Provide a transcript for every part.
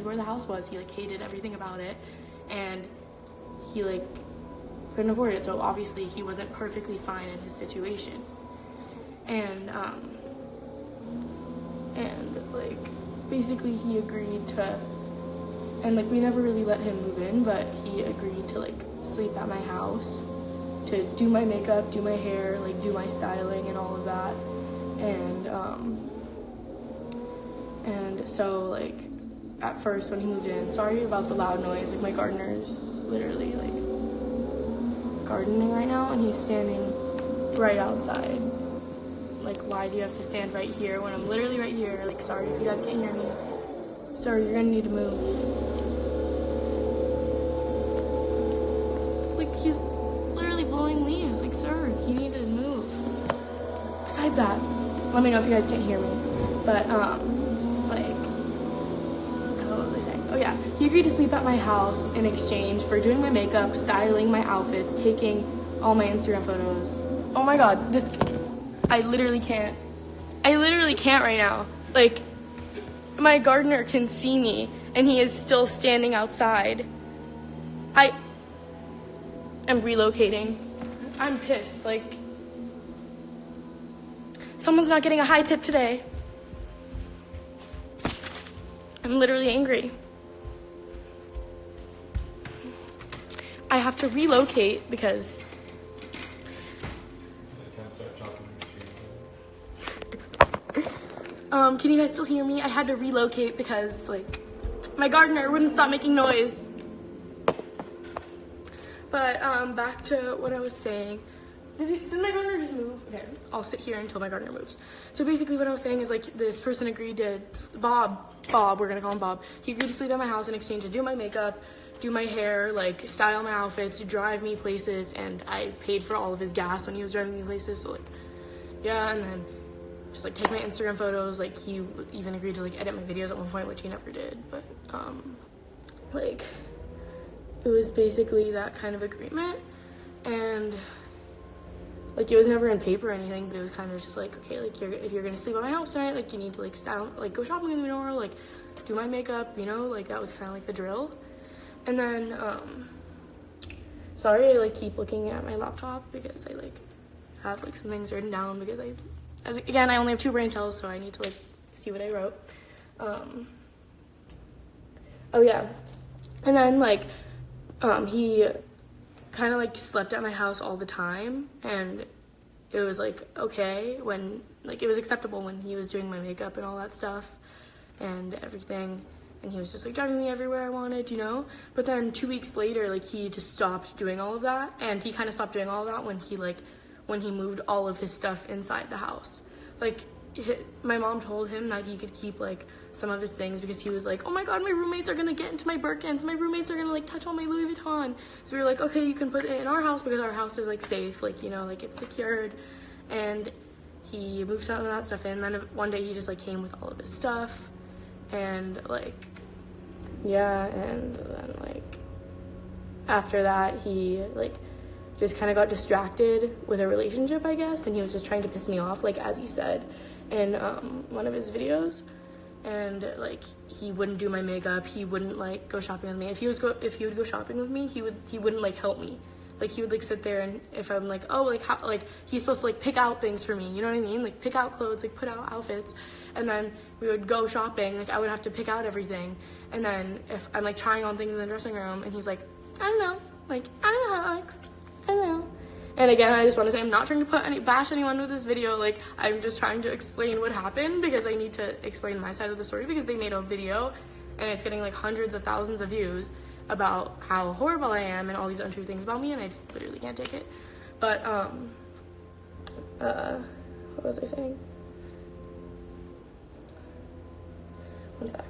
hated where the house was. He like hated everything about it, and he like couldn't afford it. So obviously he wasn't perfectly fine in his situation. And like basically he agreed to, and like we never really let him move in, but he agreed to like sleep at my house, to do my makeup, do my hair, like do my styling and all of that. And so like at first when he moved in, sorry about the loud noise, like my gardener's literally like gardening right now, and he's standing right outside. Like, why do you have to stand right here when I'm literally right here? Like, sorry if you guys can't hear me. Sorry, you're gonna need to move. Like, he's literally blowing leaves. Like, sir, you need to move. Besides that, let me know if you guys can't hear me. But, like, what was I saying? Oh yeah, he agreed to sleep at my house in exchange for doing my makeup, styling my outfits, taking all my Instagram photos. Oh my god, this, I literally can't right now. Like, my gardener can see me and he is still standing outside. I'm relocating. I'm pissed. Like, someone's not getting a high tip today. I'm literally angry. I have to relocate because can you guys still hear me? I had to relocate because like my gardener wouldn't stop making noise. But back to what I was saying. Did my gardener just move? Okay, I'll sit here until my gardener moves. So basically what I was saying is like this person agreed to, Bob, we're gonna call him Bob. He agreed to sleep at my house in exchange to do my makeup, do my hair, like style my outfits, drive me places, and I paid for all of his gas when he was driving me places. So like, yeah, and then just like take my Instagram photos. Like he even agreed to like edit my videos at one point, which he never did. But like it was basically that kind of agreement, and like it was never in paper or anything, but it was kind of just like, okay, like if you're gonna sleep at my house tonight, like you need to like style, like go shopping with me tomorrow, like do my makeup, you know, like that was kind of like the drill. And then sorry I like keep looking at my laptop because I like have like some things written down because again I only have 2 brain cells, so I need to like see what I wrote. Oh yeah, and then like he kind of like slept at my house all the time, and it was like okay when like it was acceptable when he was doing my makeup and all that stuff and everything, and he was just like driving me everywhere I wanted, you know. But then 2 weeks later, like he just stopped doing all of that, and he kind of stopped doing all of that when he moved all of his stuff inside the house. Like my mom told him that he could keep like some of his things because he was like, oh my god, my roommates are gonna get into my Birkins, my roommates are gonna like touch all my Louis Vuitton. So we were like, okay, you can put it in our house because our house is like safe, like, you know, like it's secured. And he moved some of that stuff in, and then one day he just like came with all of his stuff, and like yeah, and then like after that he like just kind of got distracted with a relationship, I guess, and he was just trying to piss me off, like as he said in one of his videos. And like he wouldn't do my makeup, he wouldn't like go shopping with me. If he would go shopping with me, he wouldn't like help me. Like he would like sit there, and if I'm like, oh, like how, like he's supposed to like pick out things for me, you know what I mean, like pick out clothes, like put out outfits, and then we would go shopping, like I would have to pick out everything. And then if I'm like trying on things in the dressing room and he's like, I don't know, like I don't know how it looks, I don't know. And again, I just want to say I'm not trying to bash anyone with this video. Like, I'm just trying to explain what happened because I need to explain my side of the story, because they made a video and it's getting like hundreds of thousands of views about how horrible I am and all these untrue things about me, and I just literally can't take it. But what was I saying? One sec.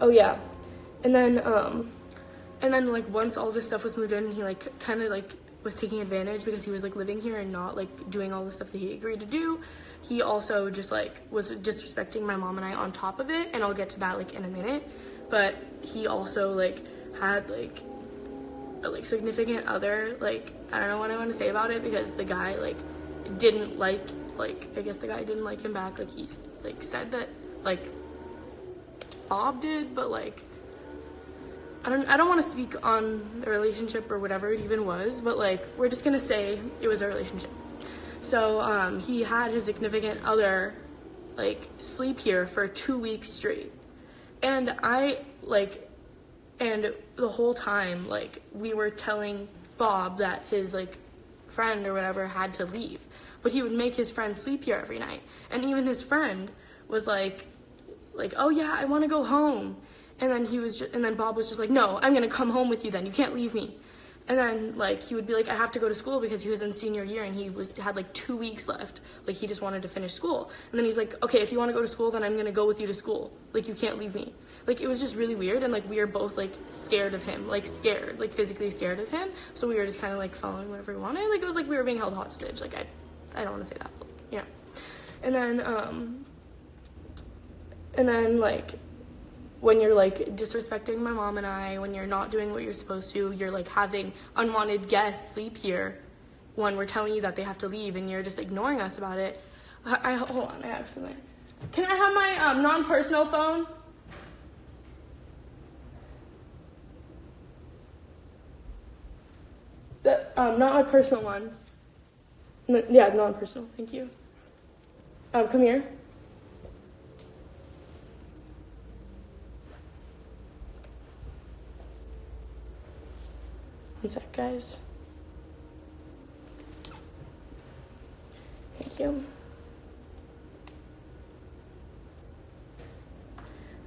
Oh yeah. And then like once all this stuff was moved in, he like kind of like was taking advantage because he was like living here and not like doing all the stuff that he agreed to do. He also just like was disrespecting my mom and I on top of it, and I'll get to that like in a minute. But he also like had like a like significant other, like I don't know what I want to say about it, because the guy like didn't like like, I guess the guy didn't like him back. Like, he, like, said that, like, Bob did, but, like, I don't want to speak on the relationship or whatever it even was, but, like, we're just gonna say it was a relationship. So, he had his significant other, like, sleep here for 2 weeks straight. And and the whole time, like, we were telling Bob that his, like, friend or whatever had to leave. But he would make his friend sleep here every night. And even his friend was like, oh yeah, I want to go home. And then Bob was just like, no, I'm going to come home with you then. You can't leave me. And then, like, he would be like, I have to go to school because he was in senior year and he had like 2 weeks left. Like, he just wanted to finish school. And then he's like, okay, if you want to go to school, then I'm going to go with you to school. Like, you can't leave me. Like, it was just really weird. And, like, we were both, like, scared of him. Like, scared. Like, physically scared of him. So we were just kind of, like, following whatever we wanted. Like, it was like we were being held hostage. Like, I don't want to say that, but, yeah. And then, like, when you're, like, disrespecting my mom and I, when you're not doing what you're supposed to, you're, like, having unwanted guests sleep here when we're telling you that they have to leave, and you're just ignoring us about it. Hold on, I have something. Can I have my non-personal phone? Not my personal one. Yeah, non-personal, thank you. Come here. One sec, guys. Thank you.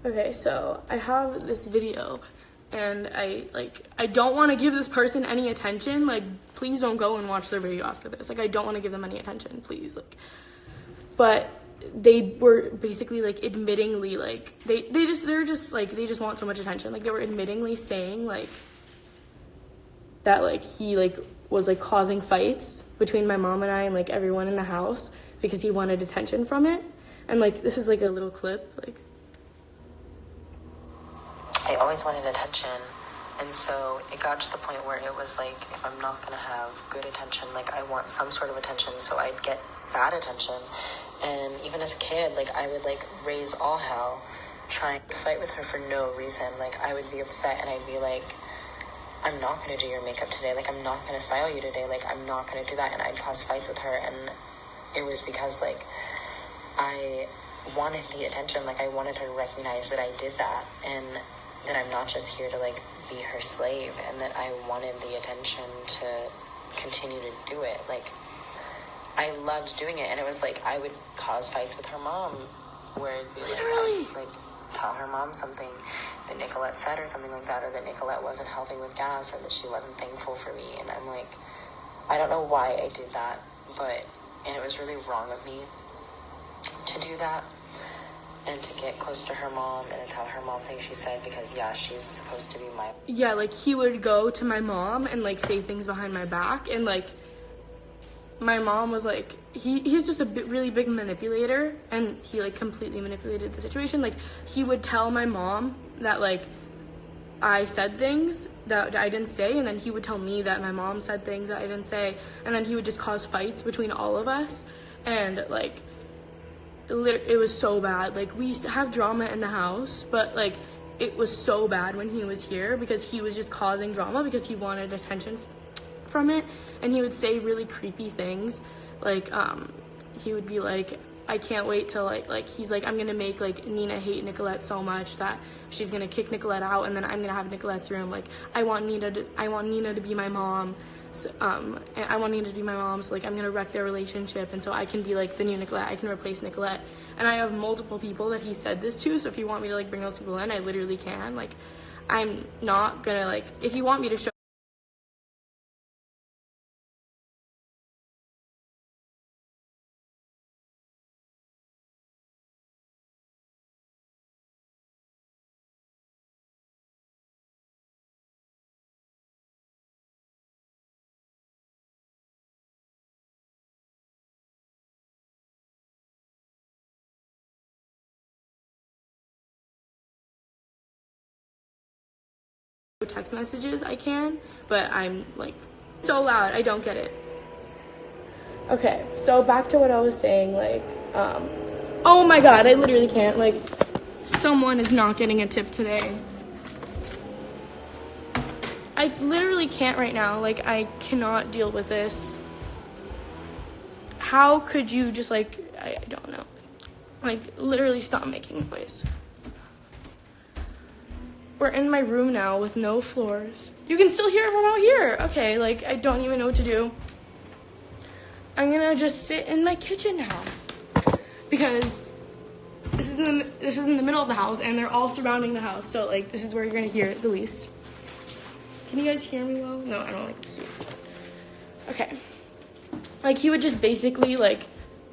Okay, so I have this video, and I don't want to give this person any attention. Like, please don't go and watch their video after this. Like, I don't want to give them any attention, please. Like, but they were basically, like, admittingly, like, they just want so much attention. Like, they were admittingly saying, like, that, like, he, like, was, like, causing fights between my mom and I and, like, everyone in the house because he wanted attention from it. And, like, this is, like, a little clip, like. I always wanted attention, and so it got to the point where it was, like, if I'm not gonna have good attention, like, I want some sort of attention, so I'd get bad attention. And even as a kid, like, I would, like, raise all hell trying to fight with her for no reason. Like, I would be upset and I'd be like, I'm not going to do your makeup today, like, I'm not going to style you today, like, I'm not going to do that, and I'd cause fights with her, and it was because, like, I wanted the attention, like, I wanted her to recognize that I did that, and that I'm not just here to, like, be her slave, and that I wanted the attention to continue to do it. Like, I loved doing it, and it was, like, I would cause fights with her mom, where it'd be, like, tell her mom something that Nicolette said or something like that, or that Nicolette wasn't helping with gas, or that she wasn't thankful for me, and I'm like, I don't know why I did that, and it was really wrong of me to do that, and to get close to her mom, and to tell her mom things she said, because, yeah, she's supposed to be my... Yeah, like, he would go to my mom and, like, say things behind my back, and, like, my mom was like, he's just a really big manipulator, and he, like, completely manipulated the situation. Like, he would tell my mom that, like, I said things that I didn't say, and then he would tell me that my mom said things that I didn't say, and then he would just cause fights between all of us, and, like, it was so bad. Like, we have drama in the house, but, like, it was so bad when he was here, because he was just causing drama because he wanted attention from it, and he would say really creepy things, like, he would be like, I can't wait till, like, he's like, I'm gonna make, like, Nina hate Nicolette so much that she's gonna kick Nicolette out, and then I'm gonna have Nicolette's room. Like, I want Nina to be my mom, so, and I want Nina to be my mom, so, like, I'm gonna wreck their relationship, and so I can be, like, the new Nicolette, I can replace Nicolette. And I have multiple people that he said this to, so if you want me to, like, bring those people in, I literally can. Like, I'm not gonna, like, if you want me to show text messages, I can, but I'm, like, so loud, I don't get it. Okay, so back to what I was saying, like, oh my god, I literally can't, like, someone is not getting a tip today. I literally can't right now, like, I cannot deal with this. How could you just, like, I don't know, like, literally stop making noise. We're in my room now with no floors. You can still hear everyone out here. Okay, like, I don't even know what to do. I'm gonna just sit in my kitchen now because this is in the middle of the house and they're all surrounding the house. So like this is where you're gonna hear it the least. Can you guys hear me well? No, I don't like to see. Okay. Like he would just basically like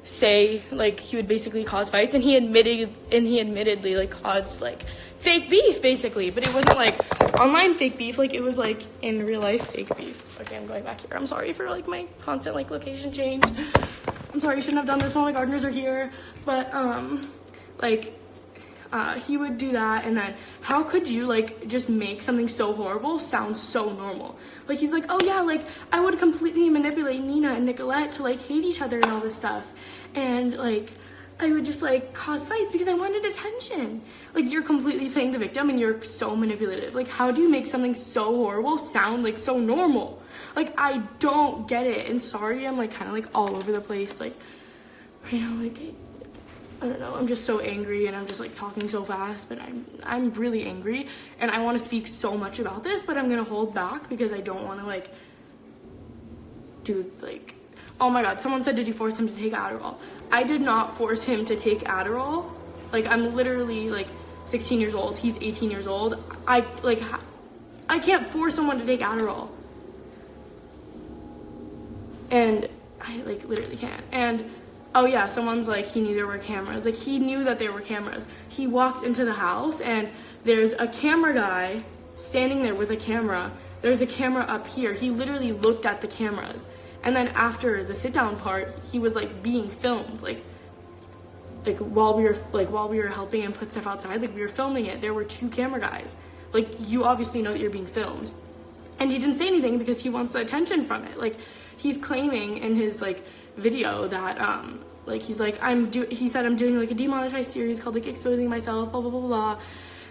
say like he would basically cause fights and he admittedly like caused like fake beef basically, but it wasn't like online fake beef, like it was like in real life fake beef. Okay, I'm going back here. I'm sorry for like my constant like location change. I'm sorry, I shouldn't have done this while my gardeners are here. But he would do that, and then how could you like just make something so horrible sound so normal? Like he's like, oh yeah, like I would completely manipulate Nina and Nicolette to like hate each other and all this stuff, and like I would just like cause fights because I wanted attention. Like you're completely playing the victim and you're so manipulative. Like how do you make something so horrible sound like so normal? Like I don't get it. And sorry, I'm like kind of like all over the place. Like right now, like I don't know. I'm just so angry and I'm just like talking so fast. But I'm really angry and I want to speak so much about this. But I'm gonna hold back because I don't want to like do like. Oh my god, someone said, did you force him to take Adderall? I did not force him to take Adderall. Like, I'm literally, like, 16 years old. He's 18 years old. I can't force someone to take Adderall. And I, like, literally can't. And, oh yeah, someone's like, he knew there were cameras. Like, he knew that there were cameras. He walked into the house, and there's a camera guy standing there with a camera. There's a camera up here. He literally looked at the cameras. And then after the sit down part, he was like being filmed, like while we were helping him put stuff outside, like we were filming it. There were 2 camera guys. Like you obviously know that you're being filmed, and he didn't say anything because he wants the attention from it. Like he's claiming in his like video that like he's like he said I'm doing like a demonetized series called like exposing myself, blah blah blah blah,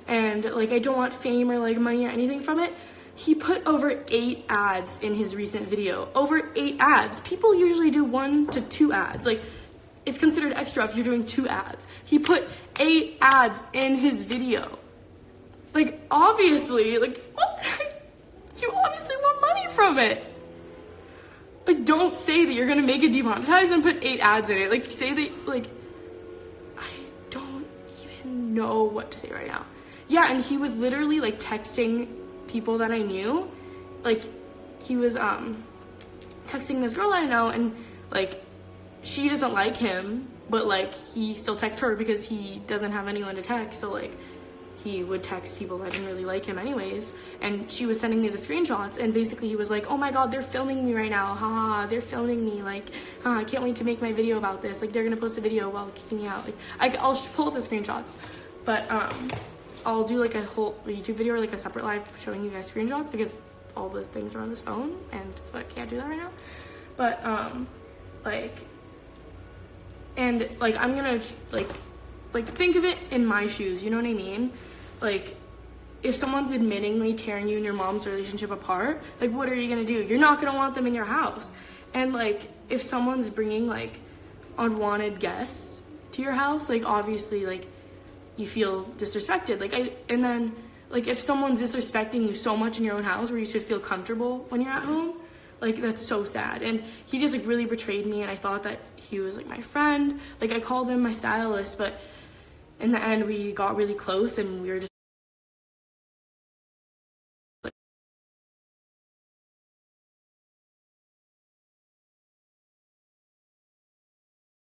and like I don't want fame or like money or anything from it. He put over 8 ads in his recent video. Over 8 ads. People usually do 1 to 2 ads. Like, it's considered extra if you're doing 2 ads. He put 8 ads in his video. Like, obviously, like, what? You obviously want money from it. Like, don't say that you're gonna make it demonetized and put 8 ads in it. Like, say that, like, I don't even know what to say right now. Yeah, and he was literally, like, texting people that I knew. Like he was texting this girl I know, and like she doesn't like him, but like he still texts her because he doesn't have anyone to text, so like he would text people that didn't really like him anyways. And she was sending me the screenshots, and basically he was like, oh my god, they're filming me right now, haha, they're filming me, like I can't wait to make my video about this, like they're gonna post a video while kicking me out. Like I'll pull up the screenshots, but I'll do like a whole YouTube video or like a separate live showing you guys screenshots because all the things are on this phone, and so I can't do that right now. But I'm gonna like think of it in my shoes, you know what I mean? Like if someone's admittingly tearing you and your mom's relationship apart, like what are you gonna do? You're not gonna want them in your house. And like if someone's bringing like unwanted guests to your house, like obviously like you feel disrespected. And then if someone's disrespecting you so much in your own house where you should feel comfortable when you're at home, like that's so sad. And he just like really betrayed me, and I thought that he was like my friend. Like I called him my stylist, but in the end we got really close and we were just